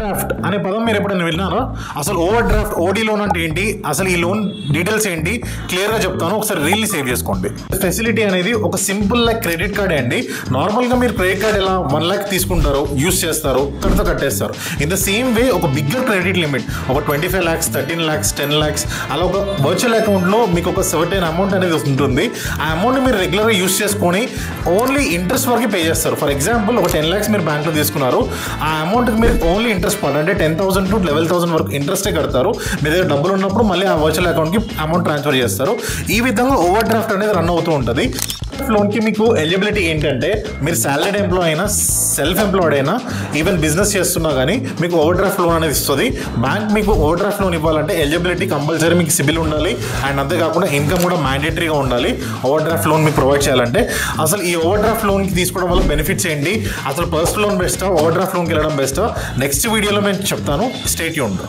Draft అనే పదం మీరు ఎప్పుడైనా విన్నారా? అసలు ఓవర్ డ్రాఫ్ట్ ఓడి లోన్ అంటే ఏంటి, అసలు ఈ లోన్ డీటెయిల్స్ ఏంటి క్లియర్గా చెప్తాను. ఒకసారి రీల్ని సేవ్ చేసుకోండి. ఫెసిలిటీ అనేది ఒక సింపుల్ లైక్ క్రెడిట్ కార్డే అండి. నార్మల్గా మీరు క్రెడిట్ కార్డ్ ఎలా 1 lakh తీసుకుంటారు, యూస్ చేస్తారు, తర్వాత కట్టేస్తారు. ఇన్ ద సేమ్ వే ఒక బిగ్గర్ క్రెడిట్ లిమిట్ ఒక 25 lakhs, 13 lakhs, 10 lakhs అలా ఒక వర్చువల్ అకౌంట్లో మీకు ఒక సర్టెన్ అమౌంట్ అనేది ఉంటుంది. ఆ అమౌంట్ మీరు రెగ్యులర్గా యూస్ చేసుకొని ఓన్లీ ఇంట్రెస్ట్ వరకు పే చేస్తారు. ఫర్ ఎగ్జాంపుల్ ఒక 10 lakhs మీరు బ్యాంక్లో తీసుకున్నారు, ఆ అమౌంట్కి మీరు ఓన్లీ ఇంట్రెస్ట్ పడ అంటే 10,000 to 11,000 వరకు ఇంట్రెస్టే కడతారు. మీ దగ్గర డబ్బులు ఉన్నప్పుడు మళ్ళీ ఆ వర్చువల్ అకౌంట్కి అమౌంట్ ట్రాన్స్ఫర్ చేస్తారు. ఈ విధంగా ఓవర్ డ్రాఫ్ట్ అనేది రన్ అవుతూ ఉంటుంది. లోన్కి మీకు ఎలిజిబిలిటీ ఏంటంటే మీరు సాలరీడ్ ఎంప్లాయ్ అయినా, సెల్ఫ్ ఎంప్లాయిడ్ అయినా, ఈవెన్ బిజినెస్ చేస్తున్నా కానీ మీకు ఓవర్ డ్రాఫ్ట్ లోన్ అనేది ఇస్తుంది. బ్యాంక్ మీకు ఓవర్ డ్రాఫ్ట్ లోన్ ఇవ్వాలంటే ఎలిజిబిలిటీ కంపల్సరీ మీకు సిబిల్ ఉండాలి అండ్ అంతేకాకుండా ఇన్కమ్ కూడా మ్యాండేటరీగా ఉండాలి ఓవర్ డ్రాఫ్ట్ లోన్ మీకు ప్రొవైడ్ చేయాలంటే. అసలు ఈ ఓవర్ డ్రాఫ్ట్ లోన్కి తీసుకోవడం వల్ల బెనిఫిట్స్ ఏంటి, అసలు పర్సనల్ లోన్ బెస్టా, ఓవర్ డ్రాఫ్ట్ లోన్కి వెళ్ళడం బెస్టా, నెక్స్ట్ వీడియోలో నేను చెప్తాను. Stay tuned.